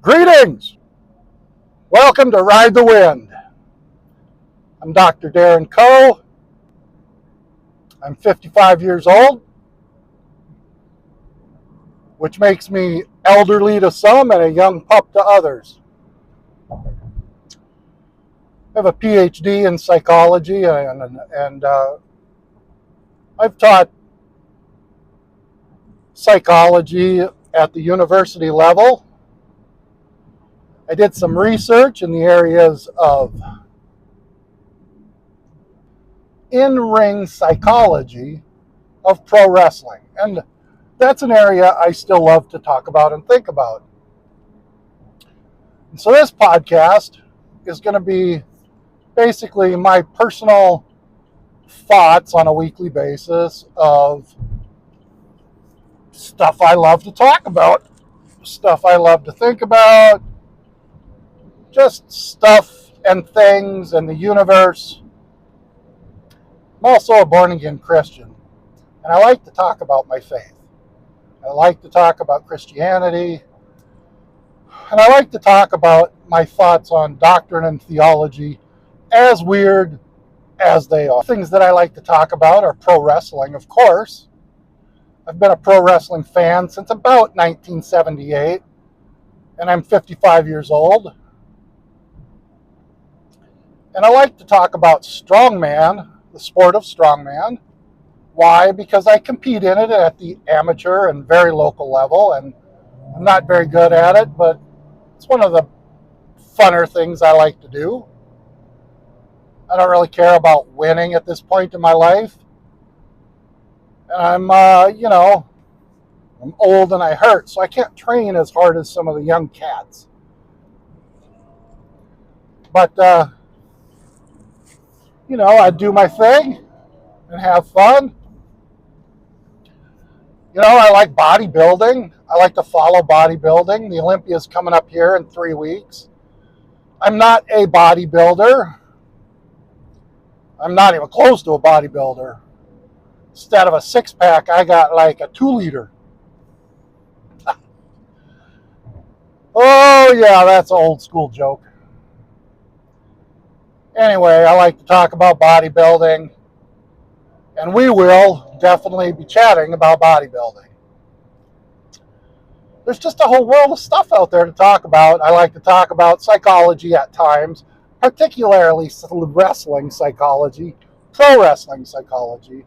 Greetings! Welcome to Ride the Wind. I'm Dr. Darren Coe. I'm 55 years old, which makes me elderly to some and a young pup to others. I have a PhD in psychology and I've taught psychology at the university level. I did some research in the areas of in-ring psychology of pro wrestling, and that's an area I still love to talk about and think about. And so this podcast is going to be basically my personal thoughts on a weekly basis of stuff I love to talk about, stuff I love to think about, just stuff and things in the universe. I'm also a born-again Christian, and I like to talk about my faith. I like to talk about Christianity, and I like to talk about my thoughts on doctrine and theology, as weird as they are. Things that I like to talk about are pro wrestling, of course. I've been a pro wrestling fan since about 1978, and I'm 55 years old. And I like to talk about strongman, the sport of strongman. Why? Because I compete in it at the amateur and very local level, and I'm not very good at it, but it's one of the funner things I like to do. I don't really care about winning at this point in my life. And I'm old and I hurt, so I can't train as hard as some of the young cats. But, I do my thing and have fun. I like bodybuilding. I like to follow bodybuilding. The Olympia's coming up here in 3 weeks. I'm not a bodybuilder. I'm not even close to a bodybuilder. Instead of a six-pack, I got like a 2-liter. Oh, yeah, that's an old school joke. Anyway, I like to talk about bodybuilding, and we will definitely be chatting about bodybuilding. There's just a whole world of stuff out there to talk about. I like to talk about psychology at times, particularly wrestling psychology, pro wrestling psychology.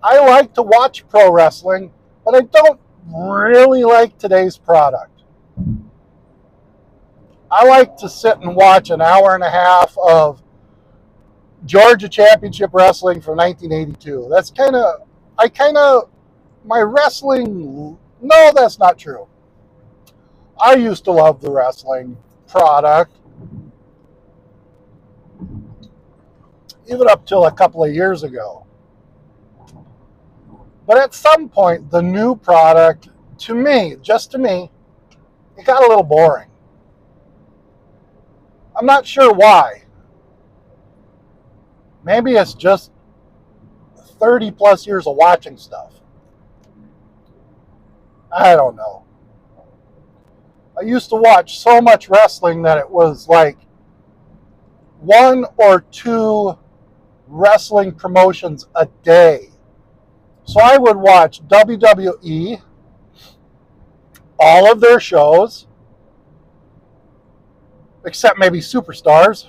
I like to watch pro wrestling, but I don't really like today's product. I like to sit and watch an hour and a half of Georgia Championship Wrestling from 1982. That's my wrestling, no, that's not true. I used to love the wrestling product, even up till a couple of years ago. But at some point, the new product, to me, it got a little boring. I'm not sure why. Maybe it's just 30 plus years of watching stuff. I don't know. I used to watch so much wrestling that it was like 1 or 2 wrestling promotions a day. So I would watch WWE, all of their shows, except maybe Superstars.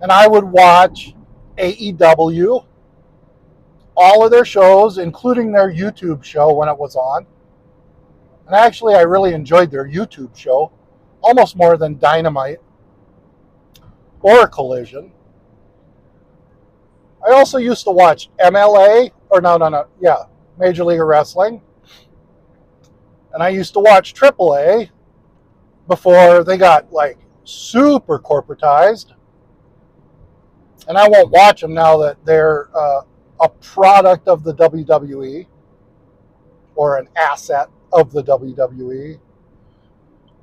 And I would watch AEW, all of their shows, including their YouTube show when it was on. And actually, I really enjoyed their YouTube show, almost more than Dynamite or Collision. I also used to watch Major League Wrestling. And I used to watch AAA before they got like super corporatized. And I won't watch them now that they're a product of the WWE or an asset of the WWE. And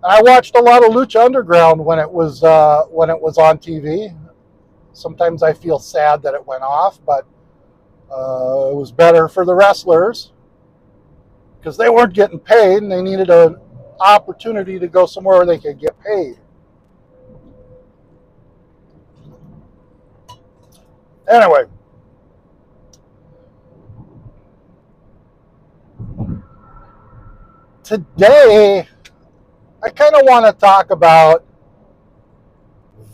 I watched a lot of Lucha Underground when it was on TV. Sometimes I feel sad that it went off, but it was better for the wrestlers because they weren't getting paid and they needed a opportunity to go somewhere where they could get paid. Anyway, today I kind of want to talk about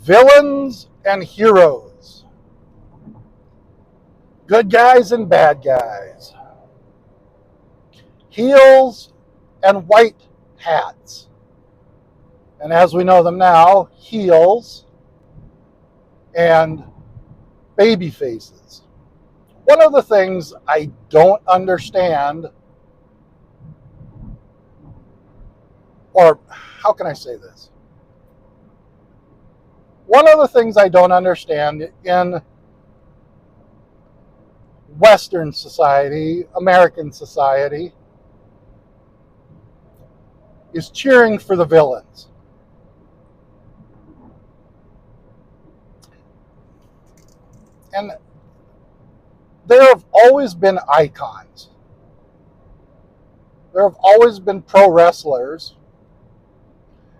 villains and heroes, good guys and bad guys, heels and white hats. And as we know them now, heels and baby faces. One of the things I don't understand, or how can I say this? One of the things I don't understand in Western society, American society, is cheering for the villains. And there have always been icons. There have always been pro wrestlers.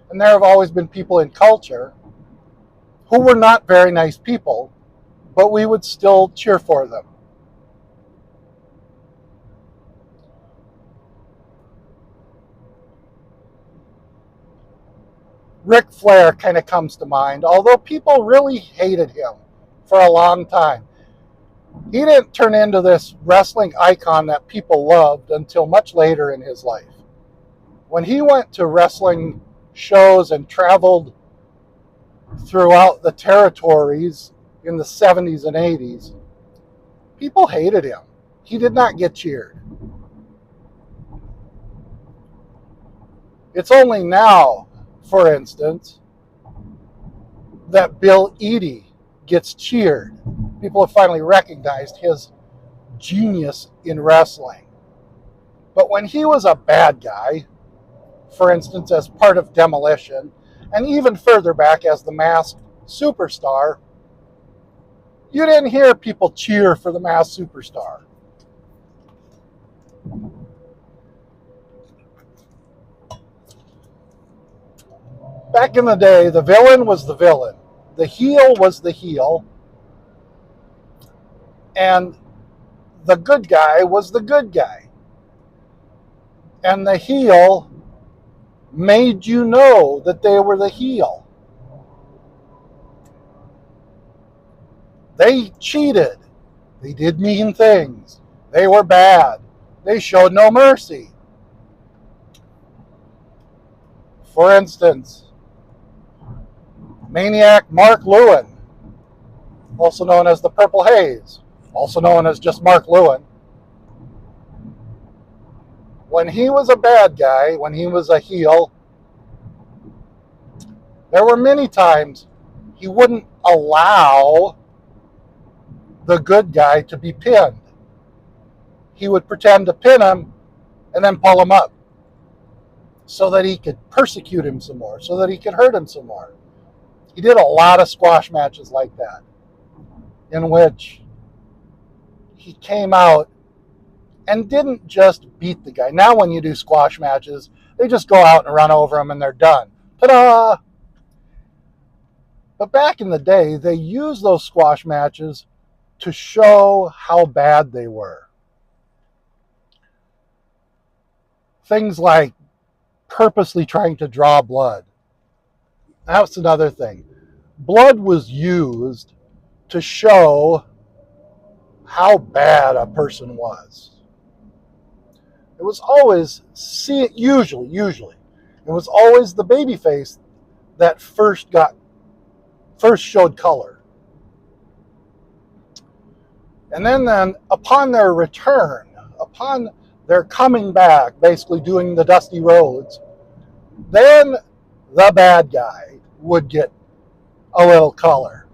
And there have always been people in culture who were not very nice people, but we would still cheer for them. Ric Flair kind of comes to mind, although people really hated him for a long time. He didn't turn into this wrestling icon that people loved until much later in his life. When he went to wrestling shows and traveled throughout the territories in the 70s and 80s, people hated him. He did not get cheered. It's only now, for instance, that Bill Eadie gets cheered. People have finally recognized his genius in wrestling. But when he was a bad guy, for instance, as part of Demolition, and even further back as the Masked Superstar, you didn't hear people cheer for the Masked Superstar. Back in the day, the villain was the villain. The heel was the heel. And the good guy was the good guy. And the heel made you know that they were the heel. They cheated. They did mean things. They were bad. They showed no mercy. For instance, Maniac Mark Lewin, also known as the Purple Haze, also known as just Mark Lewin. When he was a bad guy, when he was a heel, there were many times he wouldn't allow the good guy to be pinned. He would pretend to pin him and then pull him up so that he could persecute him some more, so that he could hurt him some more. He did a lot of squash matches like that, in which he came out and didn't just beat the guy. Now when you do squash matches, they just go out and run over him and they're done. Ta-da! But back in the day, they used those squash matches to show how bad they were. Things like purposely trying to draw blood. That's another thing. Blood was used to show how bad a person was. It was always, usually, it was always the babyface that first showed color. And then upon their return, upon their coming back, basically doing the Dusty Rhodes, then the bad guy would get a little color.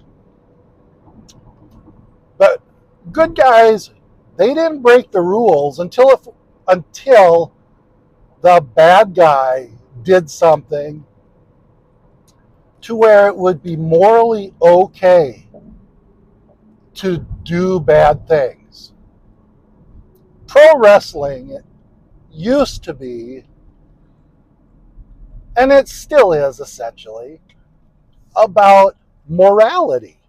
But good guys, they didn't break the rules until the bad guy did something to where it would be morally okay to do bad things. Pro wrestling used to be And it still is essentially about morality.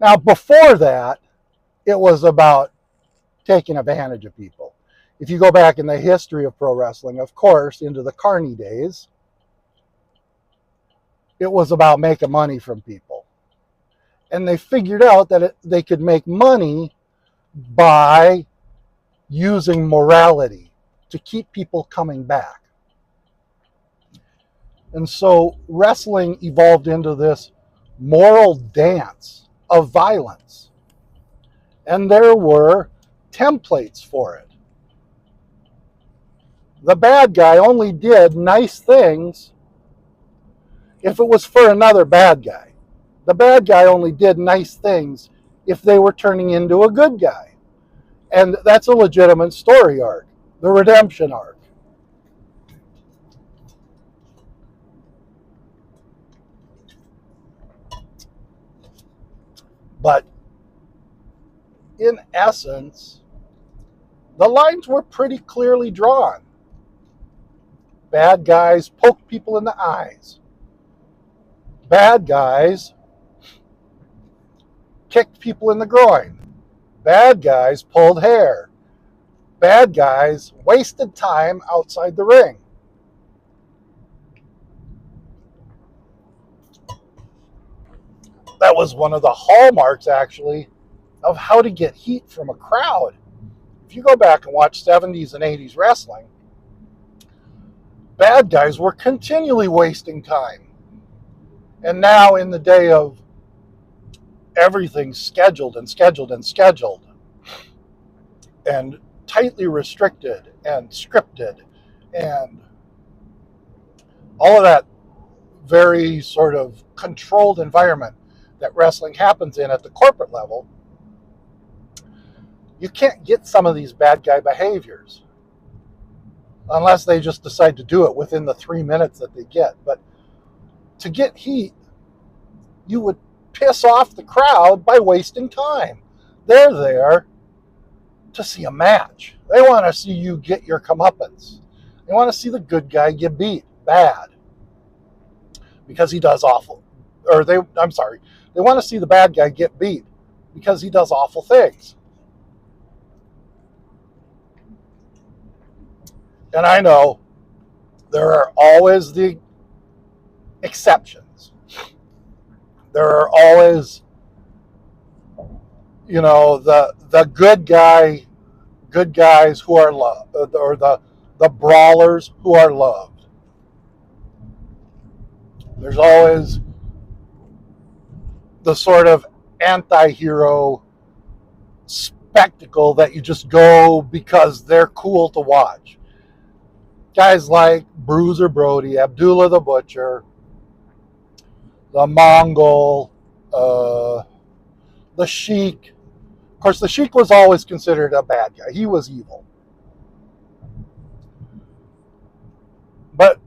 Now, before that, it was about taking advantage of people. If you go back in the history of pro wrestling, of course, into the Carney days, it was about making money from people. And they figured out that they could make money by using morality to keep people coming back. And so wrestling evolved into this moral dance of violence. And there were templates for it. The bad guy only did nice things if it was for another bad guy. The bad guy only did nice things if they were turning into a good guy. And that's a legitimate story arc, the redemption arc. But in essence, the lines were pretty clearly drawn. Bad guys poked people in the eyes. Bad guys kicked people in the groin. Bad guys pulled hair. Bad guys wasted time outside the ring. That was one of the hallmarks, actually, of how to get heat from a crowd. If you go back and watch 70s and 80s wrestling, bad guys were continually wasting time. And now, in the day of everything scheduled and scheduled and scheduled, and tightly restricted and scripted, and all of that very sort of controlled environment that wrestling happens in at the corporate level, you can't get some of these bad guy behaviors unless they just decide to do it within the 3 minutes that they get. But to get heat, you would piss off the crowd by wasting time. They're there to see a match. They want to see you get your comeuppance. They want to see the good guy get beat bad because he does awful. They want to see the bad guy get beat because he does awful things. And I know there are always the exceptions. There are always, the good guys who are loved, or the brawlers who are loved. There's always the sort of anti-hero spectacle that you just go because they're cool to watch. Guys like Bruiser Brody, Abdullah the Butcher, the Mongol, the Sheik. Of course, the Sheik was always considered a bad guy. He was evil. But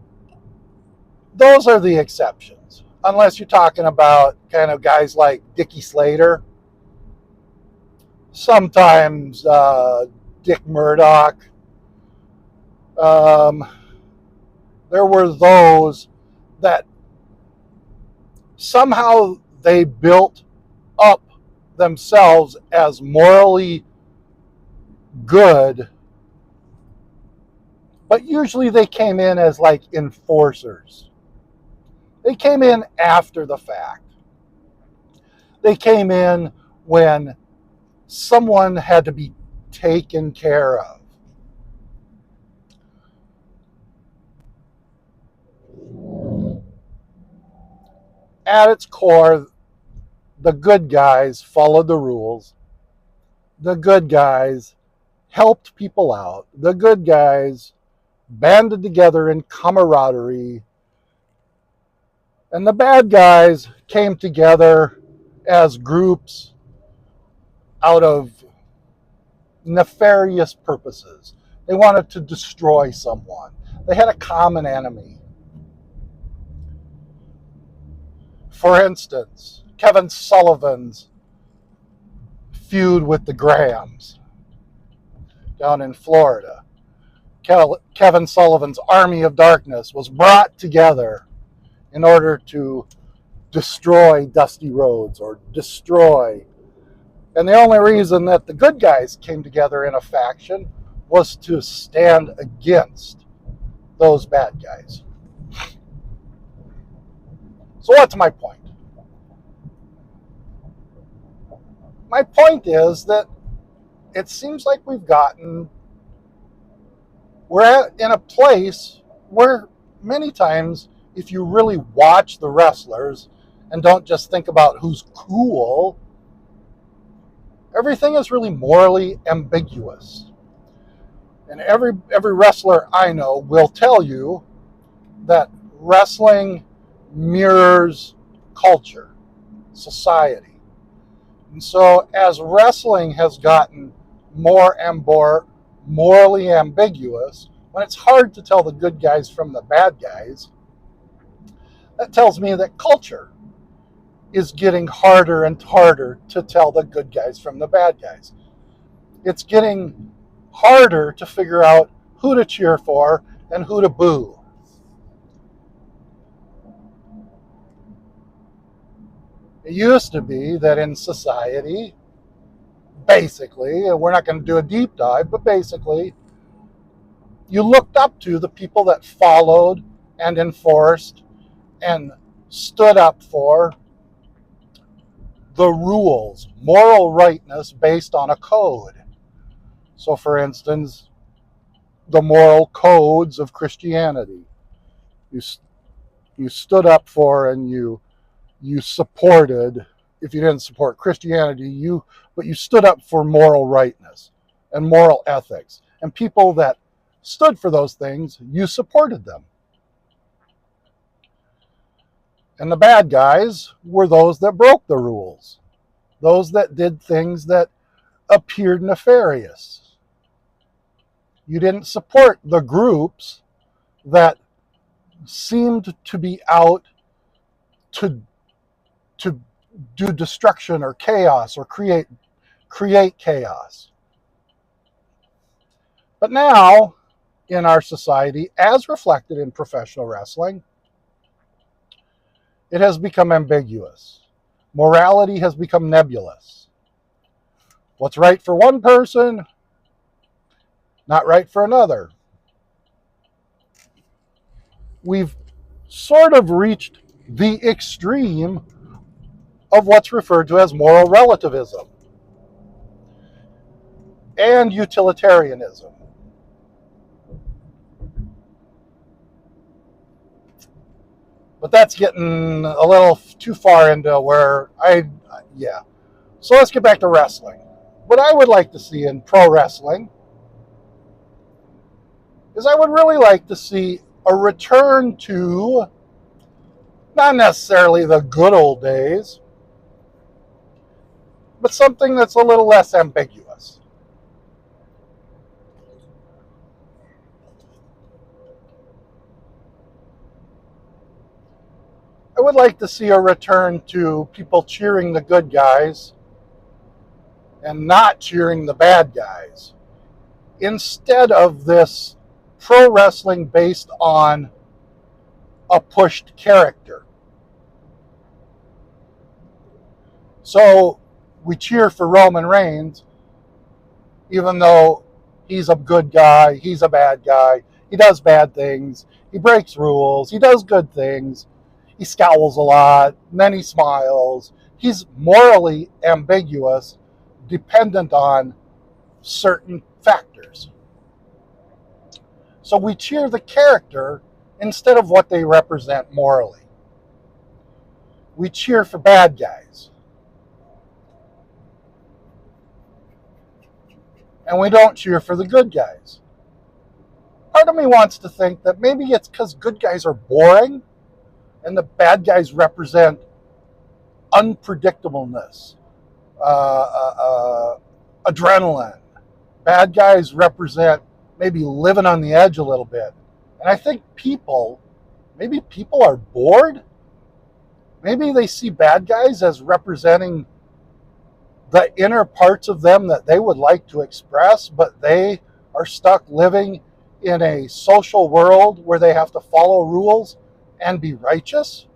those are the exceptions. Unless you're talking about kind of guys like Dickie Slater, sometimes Dick Murdoch. There were those that somehow they built up themselves as morally good, but usually they came in as like enforcers. They came in after the fact. They came in when someone had to be taken care of. At its core, the good guys followed the rules. The good guys helped people out. The good guys banded together in camaraderie. And the bad guys came together as groups out of nefarious purposes. They wanted to destroy someone. They had a common enemy. For instance, Kevin Sullivan's feud with the Grahams down in Florida. Kevin Sullivan's Army of Darkness was brought together in order to destroy Dusty Rhodes or destroy. And the only reason that the good guys came together in a faction was to stand against those bad guys. So what's my point? My point is that it seems like we're in a place where many times, if you really watch the wrestlers and don't just think about who's cool, everything is really morally ambiguous. And every wrestler I know will tell you that wrestling mirrors culture, society. And so as wrestling has gotten more and more morally ambiguous, when it's hard to tell the good guys from the bad guys, that tells me that culture is getting harder and harder to tell the good guys from the bad guys. It's getting harder to figure out who to cheer for and who to boo. It used to be that in society, basically, and we're not going to do a deep dive, but basically, you looked up to the people that followed and enforced and stood up for the rules, moral rightness based on a code. So, for instance, the moral codes of Christianity. You stood up for and you supported. If you didn't support Christianity, but you stood up for moral rightness and moral ethics. And people that stood for those things, you supported them. And the bad guys were those that broke the rules, those that did things that appeared nefarious. You didn't support the groups that seemed to be out to do destruction or chaos or create chaos. But now, in our society, as reflected in professional wrestling, it has become ambiguous. Morality has become nebulous. What's right for one person, not right for another. We've sort of reached the extreme of what's referred to as moral relativism and utilitarianism. But that's getting a little too far into where So let's get back to wrestling. What I would like to see in pro wrestling is I would really like to see a return to not necessarily the good old days, but something that's a little less ambiguous. I would like to see a return to people cheering the good guys and not cheering the bad guys, instead of this pro wrestling based on a pushed character. So we cheer for Roman Reigns, even though he's a good guy, he's a bad guy, he does bad things, he breaks rules, he does good things, he scowls a lot, and then he smiles. He's morally ambiguous, dependent on certain factors. So we cheer the character instead of what they represent morally. We cheer for bad guys. And we don't cheer for the good guys. Part of me wants to think that maybe it's because good guys are boring and the bad guys represent unpredictableness, adrenaline. Bad guys represent maybe living on the edge a little bit. And I think maybe people are bored. Maybe they see bad guys as representing the inner parts of them that they would like to express, but they are stuck living in a social world where they have to follow rules and be righteous?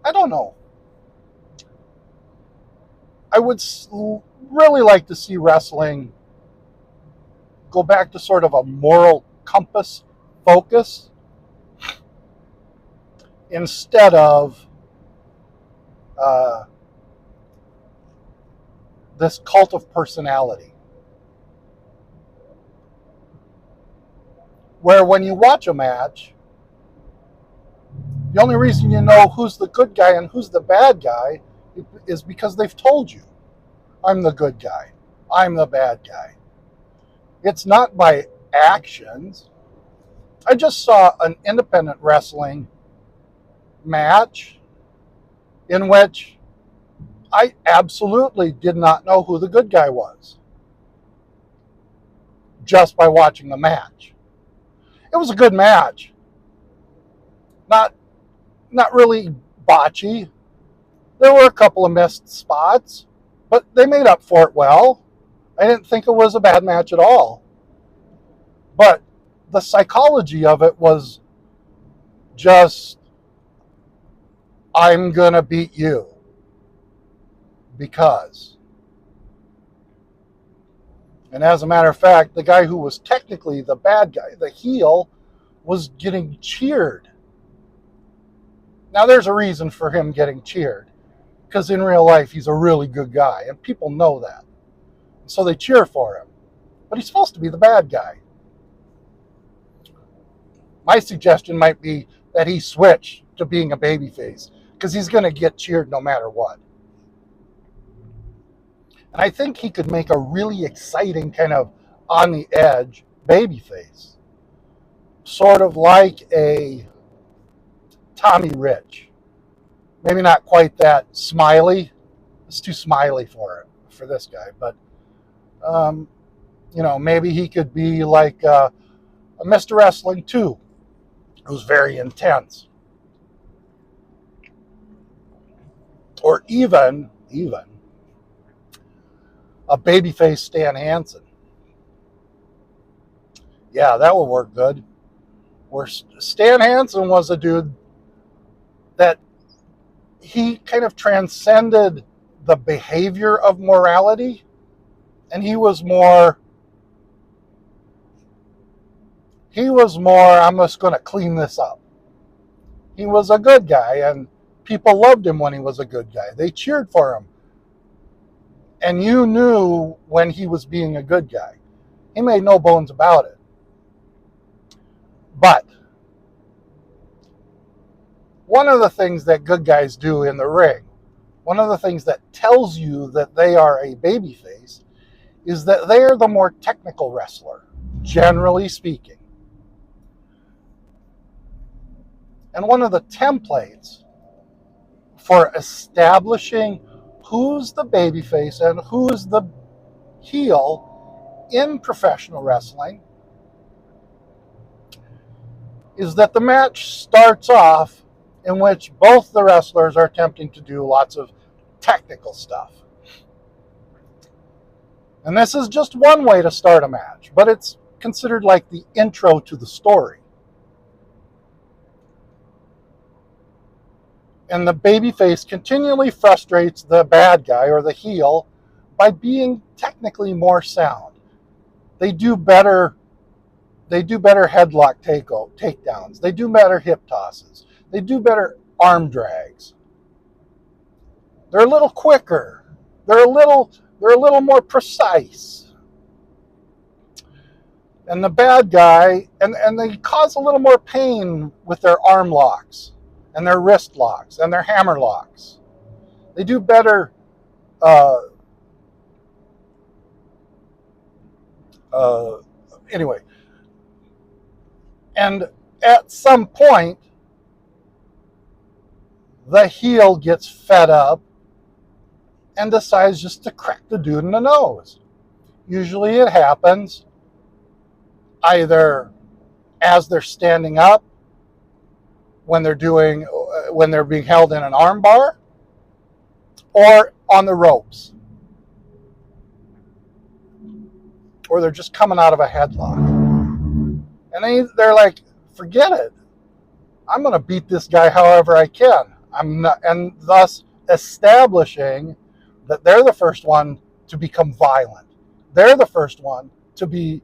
I don't know. I would really like to see wrestling go back to sort of a moral compass focus instead of this cult of personality. Where when you watch a match, the only reason you know who's the good guy and who's the bad guy is because they've told you, I'm the good guy, I'm the bad guy. It's not by actions. I just saw an independent wrestling match in which I absolutely did not know who the good guy was just by watching the match. It was a good match. Not really botchy. There were a couple of missed spots, but they made up for it well. I didn't think it was a bad match at all. But the psychology of it was just, I'm going to beat you because. And as a matter of fact, the guy who was technically the bad guy, the heel, was getting cheered. Now, there's a reason for him getting cheered, because in real life, he's a really good guy, and people know that. So they cheer for him. But he's supposed to be the bad guy. My suggestion might be that he switch to being a babyface, because he's going to get cheered no matter what. And I think he could make a really exciting kind of on the edge babyface. Sort of like a Tommy Rich. Maybe not quite that smiley. It's too smiley for this guy. But, maybe he could be like a Mr. Wrestling 2, who's very intense. Or even a babyface Stan Hansen. Yeah, that will work good. Where Stan Hansen was a dude that he kind of transcended the behavior of morality, and he was more, I'm just going to clean this up. He was a good guy, and people loved him when he was a good guy. They cheered for him. And you knew when he was being a good guy. He made no bones about it. But one of the things that good guys do in the ring, one of the things that tells you that they are a babyface, is that they are the more technical wrestler, generally speaking. And one of the templates for establishing who's the babyface and who's the heel in professional wrestling is that the match starts off in which both the wrestlers are attempting to do lots of technical stuff. And this is just one way to start a match, but it's considered like the intro to the story. And the babyface continually frustrates the bad guy or the heel by being technically more sound. They do better headlock takedowns. They do better hip tosses. They do better arm drags. They're a little quicker. They're a little more precise. And the bad guy, and they cause a little more pain with their arm locks and their wrist locks and their hammer locks. They do better anyway. And at some point, the heel gets fed up and decides just to crack the dude in the nose. Usually it happens either as they're standing up, when they're being held in an arm bar, or on the ropes, or they're just coming out of a headlock. And they're like, forget it. I'm going to beat this guy however I can. I'm not, and thus establishing that they're the first one to become violent. They're the first one to be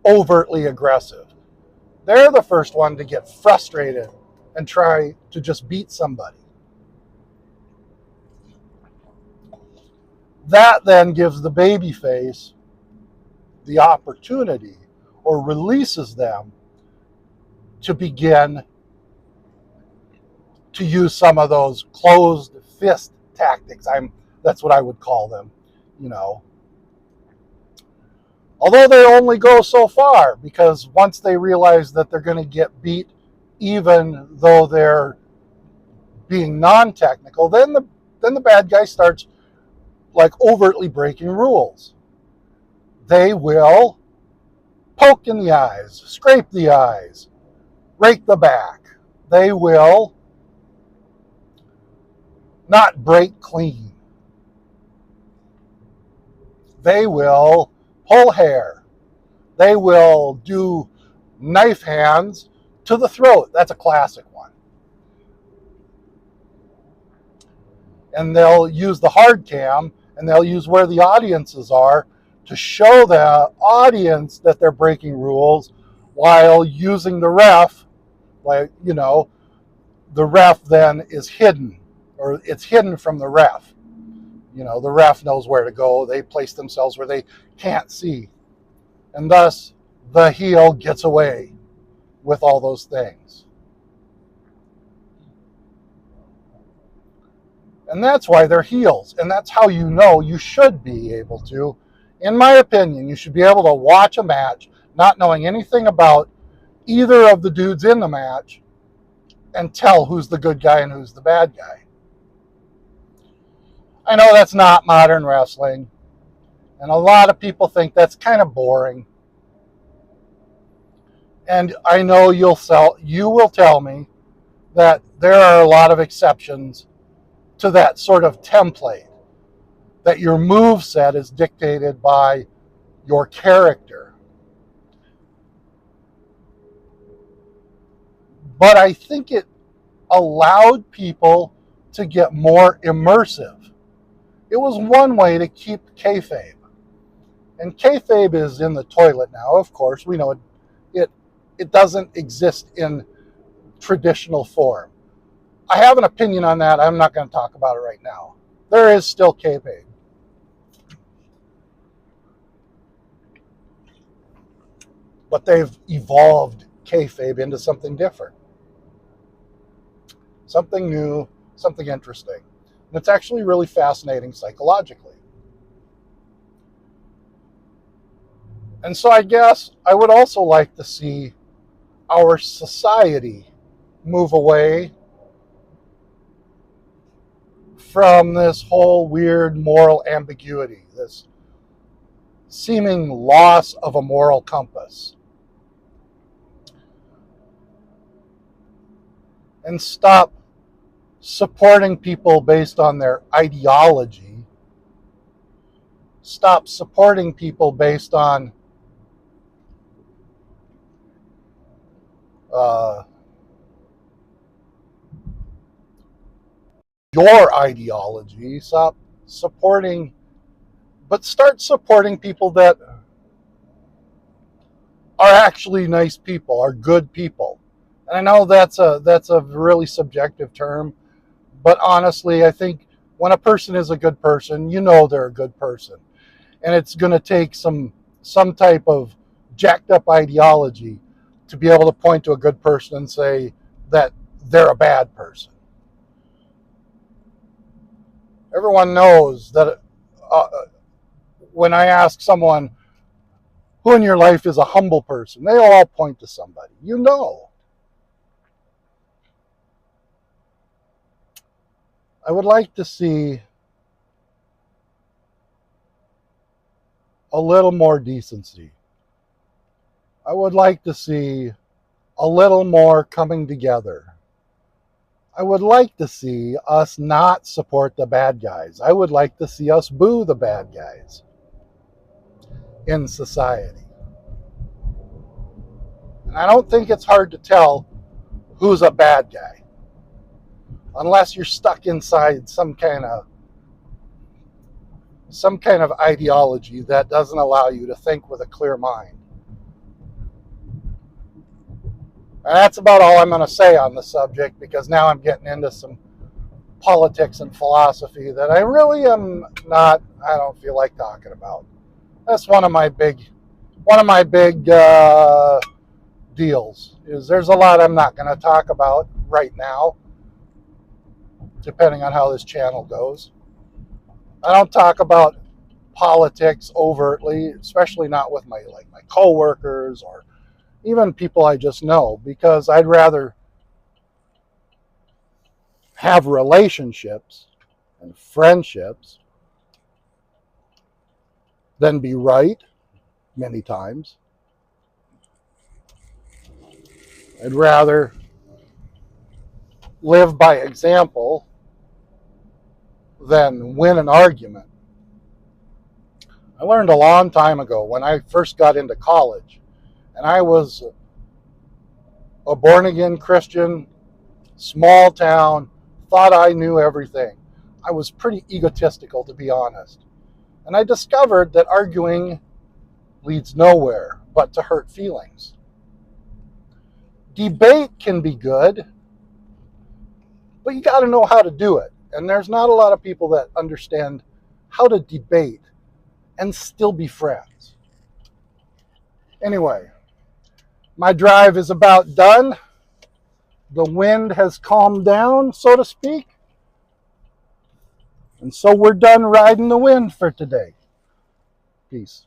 overtly aggressive. They're the first one to get frustrated and try to just beat somebody. That then gives the baby face the opportunity, or releases them to begin to use some of those closed fist tactics. That's what I would call them, you know. Although they only go so far, because once they realize that they're going to get beat, even though they're being non-technical, then the bad guy starts like overtly breaking rules. They will poke in the eyes, scrape the eyes, rake the back. They will not break clean. They will pull hair. They will do knife hands to the throat. That's a classic one. And they'll use the hard cam, and they'll use where the audiences are to show the audience that they're breaking rules, while using the ref, like, you know, the ref then is hidden, or it's hidden from the ref. You know, the ref knows where to go. They place themselves where they can't see. And thus, the heel gets away with all those things. And that's why they're heels. And that's how you know you should be able to, in my opinion, you should be able to watch a match not knowing anything about either of the dudes in the match and tell who's the good guy and who's the bad guy. I know that's not modern wrestling, and a lot of people think that's kind of boring. And I know you will tell me that there are a lot of exceptions to that sort of template, that your move set is dictated by your character. But I think it allowed people to get more immersive. It was one way to keep kayfabe. And kayfabe is in the toilet now, of course. We know it doesn't exist in traditional form. I have an opinion on that. I'm not going to talk about it right now. There is still kayfabe. But they've evolved kayfabe into something different. Something new, something interesting. And it's actually really fascinating psychologically. And so I guess I would also like to see our society move away from this whole weird moral ambiguity, this seeming loss of a moral compass, and stop supporting people based on their ideology. Stop supporting people based on your ideology. Stop supporting, but start supporting people that are actually nice people, are good people. And I know that's a really subjective term, but honestly, I think when a person is a good person, you know they're a good person. And it's going to take some type of jacked up ideology to be able to point to a good person and say that they're a bad person. Everyone knows that when I ask someone, who in your life is a humble person, they all point to somebody. You know. I would like to see a little more decency. I would like to see a little more coming together. I would like to see us not support the bad guys. I would like to see us boo the bad guys in society. And I don't think it's hard to tell who's a bad guy, unless you're stuck inside some kind of ideology that doesn't allow you to think with a clear mind. And that's about all I'm going to say on the subject, because now I'm getting into some politics and philosophy that I really am not, I don't feel like talking about. That's one of my big deals, is there's a lot I'm not going to talk about right now, depending on how this channel goes. I don't talk about politics overtly, especially not with my coworkers or even people I just know, because I'd rather have relationships and friendships than be right many times. I'd rather live by example than win an argument. I learned a long time ago when I first got into college, and I was a born-again Christian, small town, thought I knew everything. I was pretty egotistical, to be honest. And I discovered that arguing leads nowhere but to hurt feelings. Debate can be good, but you got to know how to do it. And there's not a lot of people that understand how to debate and still be friends. Anyway, my drive is about done. The wind has calmed down, so to speak. And so we're done riding the wind for today. Peace.